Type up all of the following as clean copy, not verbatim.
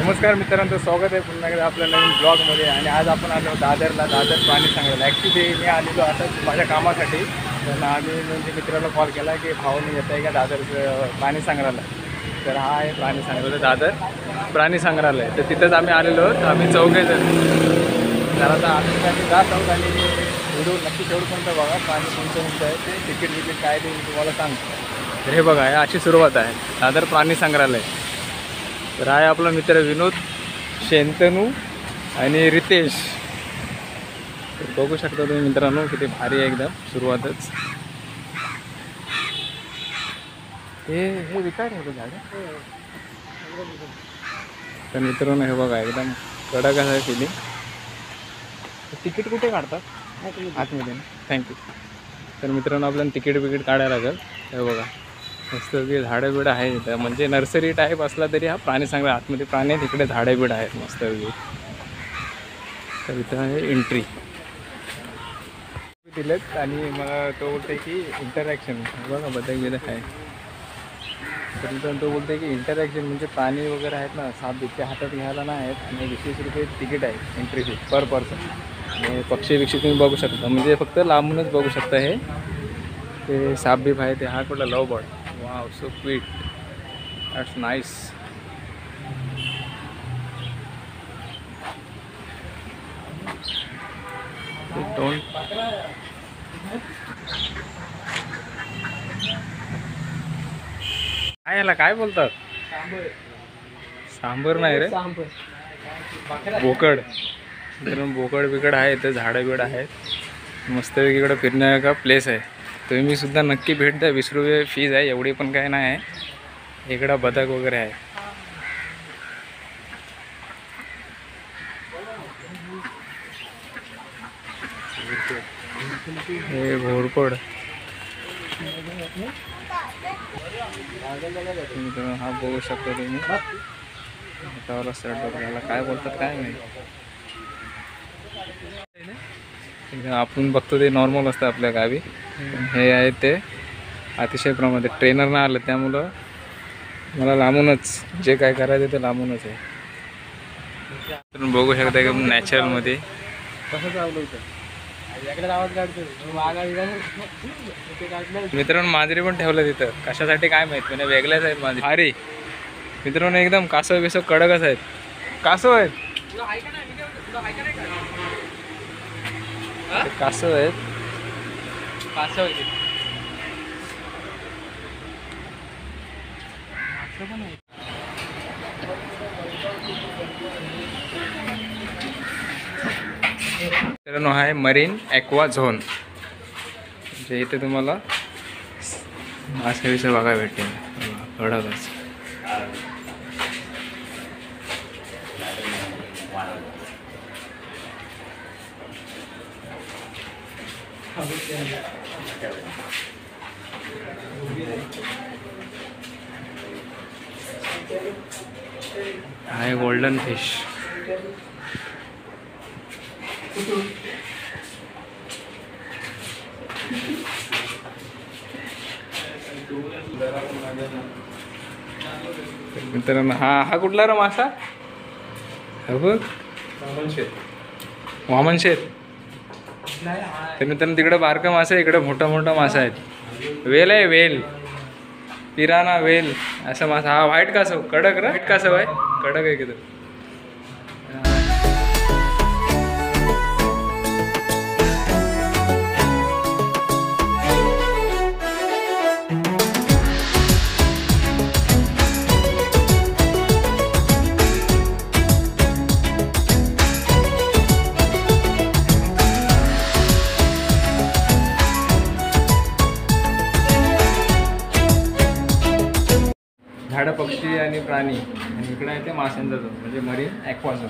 नमस्कार मित्रांनो, स्वागत आहे पुन्हा एकदा आपल्या नवीन ब्लॉगमध्ये. आणि आज आपण आलो दादर प्राणी संग्रहालय. ॲक्च्युली मी आलेलो आता माझ्या कामासाठी. तर आम्ही म्हणजे मित्राला कॉल केला की भाऊनी येत आहे का दादरचं प्राणी संग्रहालय. तर हा आहे प्राणी संग्रहालय, दादर प्राणी संग्रहालय. तर तिथंच आम्ही आलेलो आहोत, आम्ही चौघेजण. तर आता आम्ही जात आहोत आणि व्हिडिओ नक्की शेवटपर्यंत बघा. प्राणी कोणतं आहे ते, तिकीट काय ते तुम्हाला सांगतो. तर हे बघा, अशी सुरुवात आहे दादर प्राणी संग्रहालय. तर आहे आपला मित्र विनोद, शंतनू आणि रितेश. तर बघू शकता तुम्ही मित्रांनो, किती भारी आहे एकदम सुरुवातच. हे विकार आहे झाड. तर मित्रांनो हे बघा, एकदम कडक आहे फिलिंग. तिकीट कुठे काढतात आतमध्ये? थँक्यू. तर मित्रांनो आपल्याला तिकीट काढायला लागेल. हे बघा मस्त झाडं बिडं आहेत, म्हणजे नर्सरी टाईप असला तरी हा प्राणी संग्रहालय. आतमध्ये प्राणी आहेत, तिकडे झाडं बिडं आहेत मस्त वेगळी. तर इथं आहे एंट्री दिलेत आणि मला तो बोलते की इंटरॅक्शन बघा, बदक बिदक आहे. तर तो बोलते की इंटरॅक्शन म्हणजे प्राणी वगैरे आहेत ना, साप बिबटे हातात घ्यायला नाही आहेत. आणि 20 रुपये तिकीट आहे, एंट्री फी पर पर्सन. आणि पक्षी बिक्षी तुम्ही बघू शकता, म्हणजे फक्त लांबूनच बघू शकता. हे ते साप बीप आहे ते. हा कुठला love bird. Wow, so cute, that's nice. Don't काय याला काय बोलतात? सांबर नाही रे, बोकड. बोकड बिकड आहे, तर झाडं बिडं आहेत मस्त. इकडं फिरण्याचा प्लेस आहे. तुम्ही सुद्धा नक्की भेट द्या. 20 रुपये फीज आहे, एवढी पण काय नाही आहे. इकडं बदक वगैरे आहे. हे घोरपड. हा बघू शकता तुम्ही, हातावाला शर्ट बघायला काय बोलतात काय नाही. आपण बघतो ते नॉर्मल असतं आपल्या गावी. हे आहे ते अतिशय प्रमाणात. ट्रेनर नाही आलं त्यामुळं मला लांबूनच जे काय करायचं ते लांबूनच आहे. तर बघू शकता की नॅचरलमध्ये कसं चाललं होतं. मित्रांनो मांजरी पण ठेवलं तिथं, कशासाठी काय माहीत, म्हणजे वेगळ्याच आहेत मांजरी. अरे मित्रांनो एकदम कासव बिसव कडकच आहेत. कासव आहेत, कासव आहेत. मित्रांनो आहे मरीन ॲक्वा झोन. म्हणजे इथे तुम्हाला मासे विषय बघायला भेटेल. कडकच. आहे गोल्डन फिश. मित्रांनो हा कुठला रे मासा? बघ वामन शेत. तर मित्रांनो तिकडे बारका मासा आहे, इकडे मोठा मासा आहेत. वेल आहे, वेल, पिराना वेल असा मासा. हा व्हाईट कासव, कडक रे, व्हाईट कासव आहे, कडक आहे किती. पक्षी आणि प्राणी, आणि इकडे आहे ते माशांचा झोन म्हणजे मरीन ॲक्वा झोन.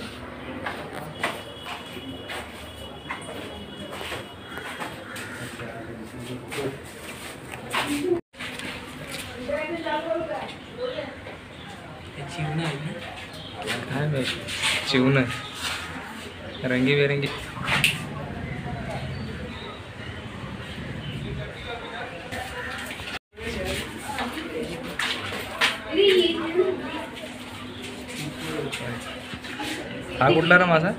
काय नाही चिवण रंगीबेरंगी. हा कुठला रे माझा?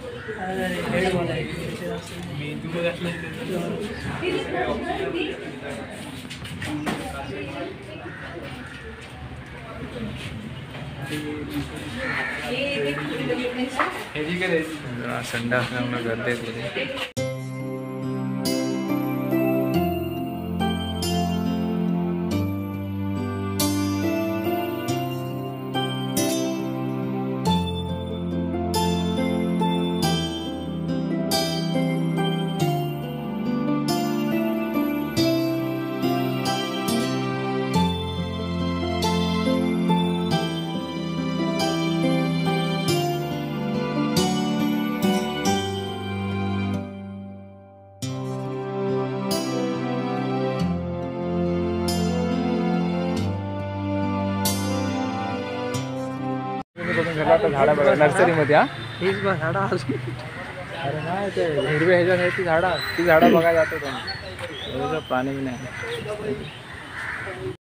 संडा असल्यामुळे गर्दी आहे. आता झाडं बघा नर्सरीमध्ये. हीच बघ झाडं अजून. अरे नाही ते हिरवे ह्याच्यात ती झाडं बघायला जातो तुम्ही. प्राणी नाही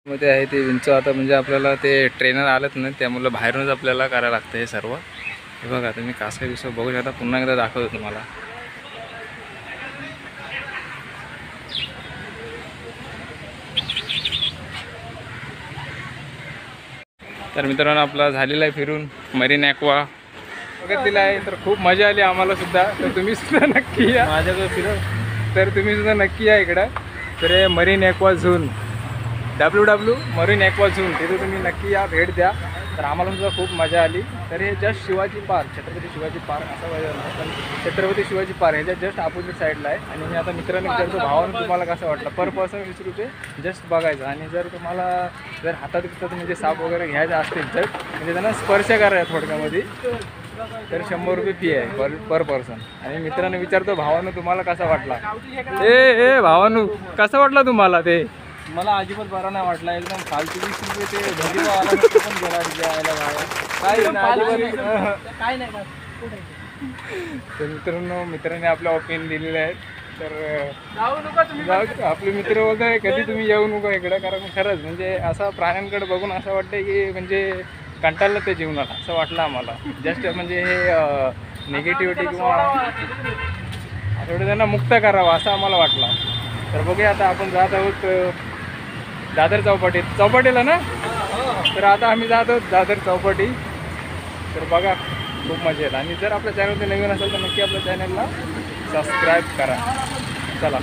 मध्ये आहे ते विंचू. आता म्हणजे आपल्याला ते ट्रेनर आलेत ना, त्यामुळे बाहेरूनच आपल्याला करायला लागतं हे सर्व. हे बघा तुम्ही कासव विसव बघू शकता. पुन्हा एकदा दाखवतो तुम्हाला. तर मित्रांनो आपला झालेला आहे फिरून मरीन ॲक्वा बघितलेला आहे. तर खूप मजा आली आम्हाला सुद्धा. तर तुम्ही सुद्धा नक्की या माझ्याकडे फिरून. तर तुम्ही सुद्धा नक्की या इकडं. तर हे marine aqua zone WW marine aqua zone, तिथे तुम्ही नक्की या, भेट द्या. तर आम्हाला सुद्धा खूप मजा आली. तर हे just Shivaji park, Chhatrapati Shivaji park असं पाहिजे पण छत्रपती शिवाजी पार्क ह्याच्या जस्ट अपोजिट साईडला आहे. आणि मी आता मित्रांनी विचारतो भावानं तुम्हाला कसं वाटलं. पर पर्सन 20 रुपये जस्ट बघायचं. आणि जर तुम्हाला जर हातात म्हणजे साप वगैरे घ्यायचा असतील तर म्हणजे त्यांना स्पर्श करायचा थोडक्यामध्ये, तर 100 रुपये फी आहे पर पर्सन. आणि मित्रांनी विचारतो भावानं तुम्हाला कसा वाटला. ए भावानू कसा वाटला तुम्हाला ते? मला अजिबात बरा नाही वाटला. एकदम फालतू 20 रुपये ते घरी आला पण गेला यायला काय नाही. तर मित्रांनी आपल्या ओपिनियन दिलेले आहेत. तर जाऊ नका तुम्ही, आपले मित्र वगैरे कधी तुम्ही येऊ नका इकडं. कारण खरंच म्हणजे असं प्राण्यांकडे बघून असं वाटतं की म्हणजे कंटाळलं ते जीवनाला असं वाटलं आम्हाला. जस्ट म्हणजे हे निगेटिव्हिटी किंवा थोडं त्यांना मुक्त करावं असं आम्हाला वाटलं. तर बघूया आता आपण जात आहोत दादर चौपाटीला ना. तर आता आम्ही जात आहोत दादर चौपाटी. तर बघा खूप मजा येईल. आणि जर आपल्या चॅनलमध्ये नवीन असेल तर नक्की आपल्या चॅनलला सबस्क्राईब करा. चला.